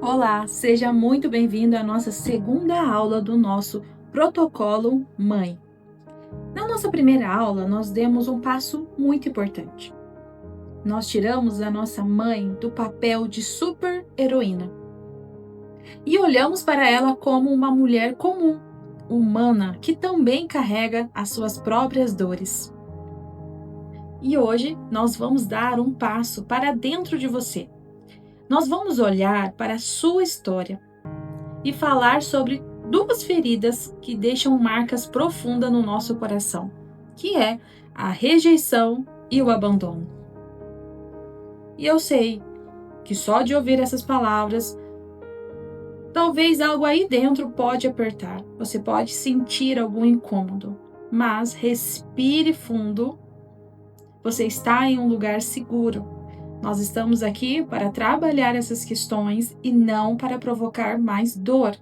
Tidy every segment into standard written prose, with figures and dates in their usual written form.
Olá, seja muito bem-vindo à nossa segunda aula do nosso Protocolo Mãe. Na nossa primeira aula, nós demos um passo muito importante. Nós tiramos a nossa mãe do papel de super-heroína e olhamos para ela como uma mulher comum, humana, que também carrega as suas próprias dores. E hoje nós vamos dar um passo para dentro de você. Nós vamos olhar para a sua história e falar sobre duas feridas que deixam marcas profundas no nosso coração, que é a rejeição e o abandono. E eu sei que só de ouvir essas palavras, talvez algo aí dentro pode apertar, você pode sentir algum incômodo, mas respire fundo, você está em um lugar seguro. Nós estamos aqui para trabalhar essas questões e não para provocar mais dor.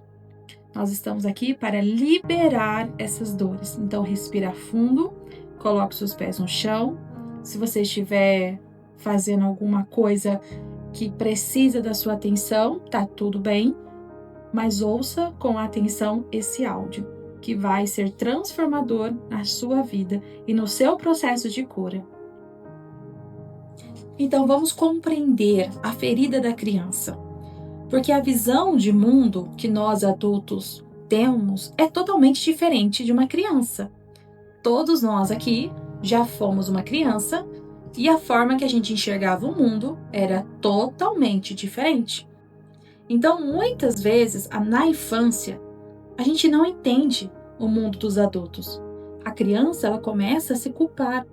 Nós estamos aqui para liberar essas dores. Então, respira fundo, coloque seus pés no chão. Se você estiver fazendo alguma coisa que precisa da sua atenção, tá tudo bem, mas ouça com atenção esse áudio, que vai ser transformador na sua vida e no seu processo de cura. Então, vamos compreender a ferida da criança. Porque a visão de mundo que nós adultos temos é totalmente diferente de uma criança. Todos nós aqui já fomos uma criança e a forma que a gente enxergava o mundo era totalmente diferente. Então, muitas vezes, na infância, a gente não entende o mundo dos adultos. A criança, ela começa a se culpar.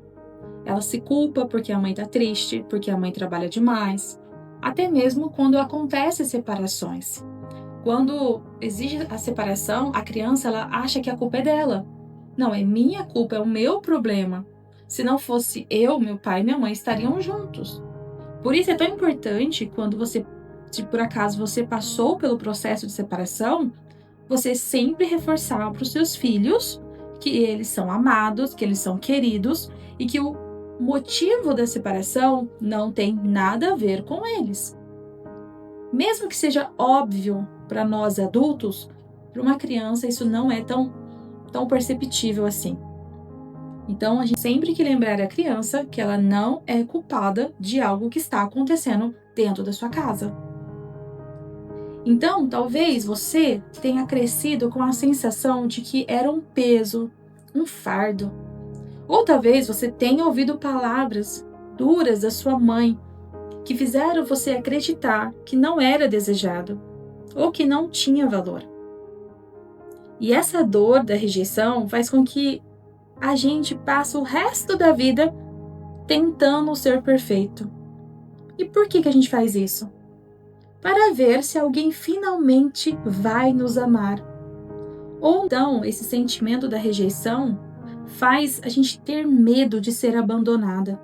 Ela se culpa porque a mãe está triste, porque a mãe trabalha demais. Até mesmo quando acontecem separações. Quando existe a separação, a criança ela acha que a culpa é dela. Não, é minha culpa, é o meu problema. Se não fosse eu, meu pai e minha mãe estariam juntos. Por isso é tão importante quando você, se por acaso você passou pelo processo de separação, você sempre reforçar para os seus filhos que eles são amados, que eles são queridos e que o motivo da separação não tem nada a ver com eles. Mesmo que seja óbvio para nós adultos, para uma criança isso não é tão perceptível assim. Então, a gente sempre que lembrar a criança que ela não é culpada de algo que está acontecendo dentro da sua casa. Então, talvez você tenha crescido com a sensação de que era um peso, um fardo. Ou talvez você tenha ouvido palavras duras da sua mãe que fizeram você acreditar que não era desejado ou que não tinha valor. E essa dor da rejeição faz com que a gente passe o resto da vida tentando ser perfeito. E por que a gente faz isso? Para ver se alguém finalmente vai nos amar. Ou então, esse sentimento da rejeição faz a gente ter medo de ser abandonada.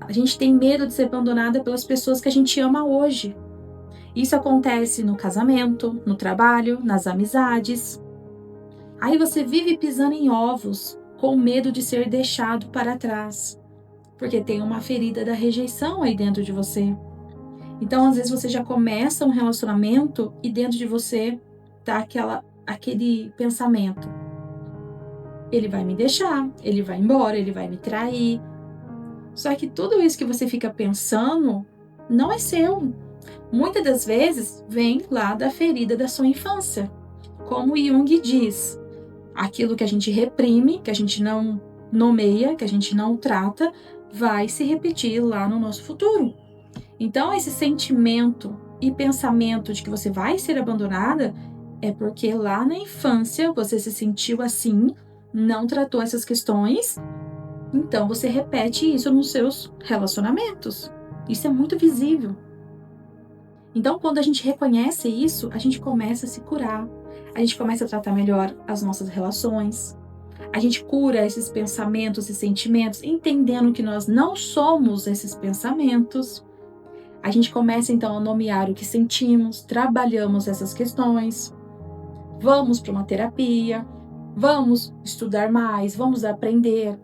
A gente tem medo de ser abandonada pelas pessoas que a gente ama hoje. Isso acontece no casamento, no trabalho, nas amizades. Aí você vive pisando em ovos, com medo de ser deixado para trás, porque tem uma ferida da rejeição aí dentro de você. Então, às vezes você já começa um relacionamento e dentro de você tá aquele pensamento: ele vai me deixar, ele vai embora, ele vai me trair. Só que tudo isso que você fica pensando não é seu. Muitas das vezes vem lá da ferida da sua infância. Como Jung diz, aquilo que a gente reprime, que a gente não nomeia, que a gente não trata, vai se repetir lá no nosso futuro. Então, esse sentimento e pensamento de que você vai ser abandonada é porque lá na infância você se sentiu assim, não tratou essas questões, então você repete isso nos seus relacionamentos. Isso é muito visível. Então, quando a gente reconhece isso, a gente começa a se curar, a gente começa a tratar melhor as nossas relações, a gente cura esses pensamentos e sentimentos, entendendo que nós não somos esses pensamentos. A gente começa então a nomear o que sentimos, trabalhamos essas questões, vamos para uma terapia, vamos estudar mais, vamos aprender.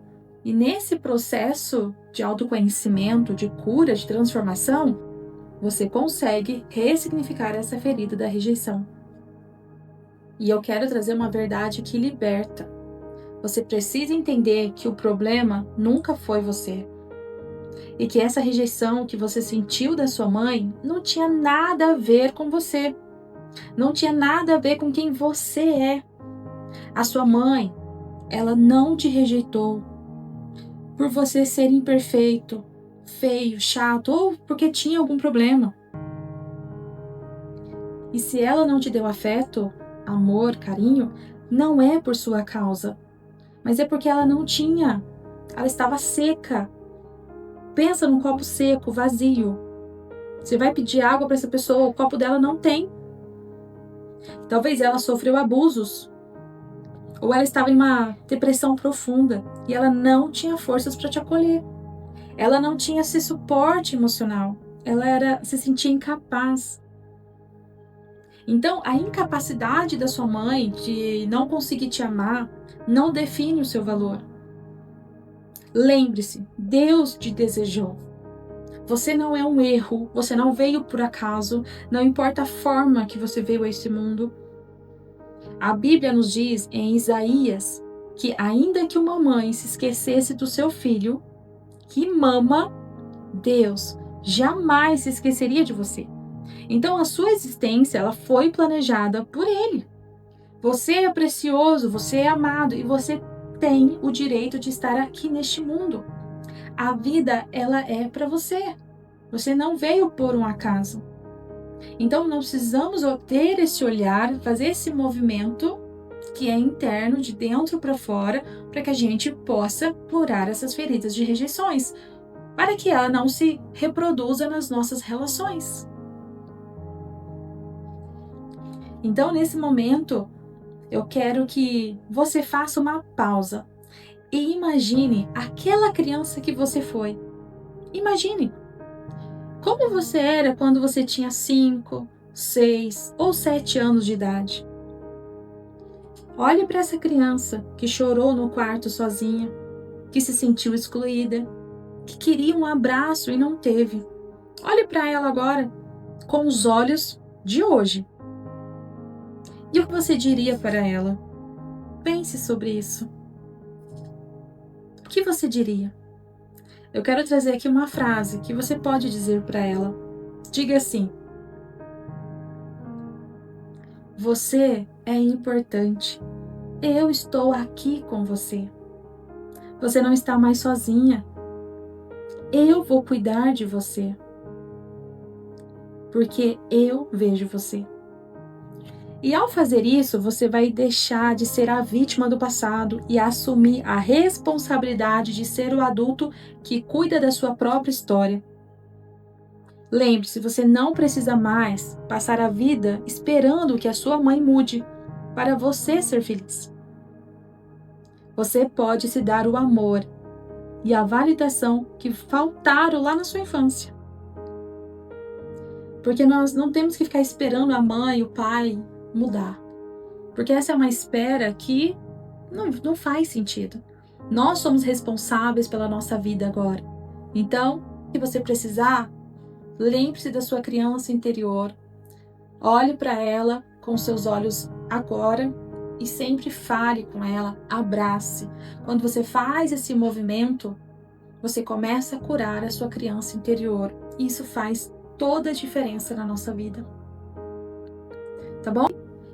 E nesse processo de autoconhecimento, de cura, de transformação, você consegue ressignificar essa ferida da rejeição. E eu quero trazer uma verdade que liberta. Você precisa entender que o problema nunca foi você. E que essa rejeição que você sentiu da sua mãe não tinha nada a ver com você. Não tinha nada a ver com quem você é. A sua mãe, ela não te rejeitou por você ser imperfeito, feio, chato ou porque tinha algum problema. E se ela não te deu afeto, amor, carinho, não é por sua causa, mas é porque ela não tinha. Ela estava seca. Pensa num copo seco, vazio. Você vai pedir água para essa pessoa, o copo dela não tem. Talvez ela sofreu abusos, ou ela estava em uma depressão profunda e ela não tinha forças para te acolher. Ela não tinha esse suporte emocional. Ela se sentia incapaz. Então, a incapacidade da sua mãe de não conseguir te amar não define o seu valor. Lembre-se, Deus te desejou. Você não é um erro, você não veio por acaso, não importa a forma que você veio a esse mundo. A Bíblia nos diz em Isaías que ainda que uma mãe se esquecesse do seu filho, que mama, Deus jamais se esqueceria de você. Então a sua existência, ela foi planejada por Ele. Você é precioso, você é amado e você tem o direito de estar aqui neste mundo. A vida, ela é para você. Você não veio por um acaso. Então, nós precisamos ter esse olhar, fazer esse movimento que é interno, de dentro para fora, para que a gente possa curar essas feridas de rejeições, para que ela não se reproduza nas nossas relações. Então, nesse momento, eu quero que você faça uma pausa e imagine aquela criança que você foi. Imagine como você era quando você tinha 5, 6 ou 7 anos de idade. Olhe para essa criança que chorou no quarto sozinha, que se sentiu excluída, que queria um abraço e não teve. Olhe para ela agora com os olhos de hoje. E o que você diria para ela? Pense sobre isso. O que você diria? Eu quero trazer aqui uma frase que você pode dizer para ela. Diga assim: você é importante. Eu estou aqui com você. Você não está mais sozinha. Eu vou cuidar de você. Porque eu vejo você. E ao fazer isso, você vai deixar de ser a vítima do passado e assumir a responsabilidade de ser o adulto que cuida da sua própria história. Lembre-se, você não precisa mais passar a vida esperando que a sua mãe mude para você ser feliz. Você pode se dar o amor e a validação que faltaram lá na sua infância. Porque nós não temos que ficar esperando a mãe, o pai mudar. Porque essa é uma espera que não faz sentido. Nós somos responsáveis pela nossa vida agora. Então, se você precisar, lembre-se da sua criança interior. Olhe para ela com seus olhos agora e sempre fale com ela, abrace. Quando você faz esse movimento, você começa a curar a sua criança interior. Isso faz toda a diferença na nossa vida. Tá bom?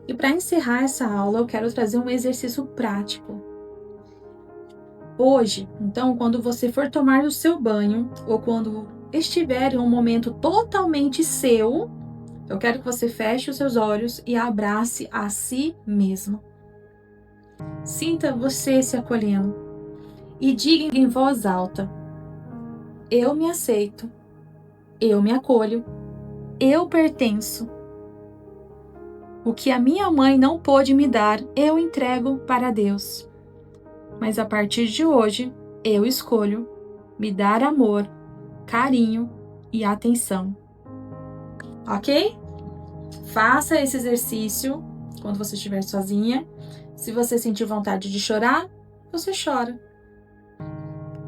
E para encerrar essa aula, eu quero trazer um exercício prático. Hoje, então, quando você for tomar o seu banho, ou quando estiver em um momento totalmente seu, eu quero que você feche os seus olhos e abrace a si mesmo. Sinta você se acolhendo e diga em voz alta: eu me aceito, eu me acolho, eu pertenço. O que a minha mãe não pôde me dar, eu entrego para Deus. Mas a partir de hoje, eu escolho me dar amor, carinho e atenção. Ok? Faça esse exercício quando você estiver sozinha. Se você sentir vontade de chorar, você chora.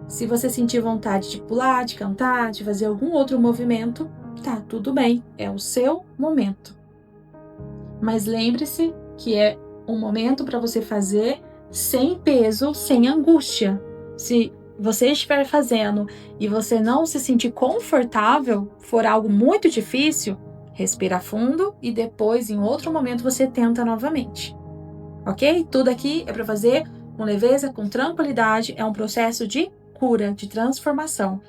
Se você sentir vontade de pular, de cantar, de fazer algum outro movimento, tá tudo bem, é o seu momento. Mas lembre-se que é um momento para você fazer sem peso, sem angústia. Se você estiver fazendo e você não se sentir confortável, for algo muito difícil, respira fundo e depois, em outro momento, você tenta novamente. Ok? Tudo aqui é para fazer com leveza, com tranquilidade, é um processo de cura, de transformação.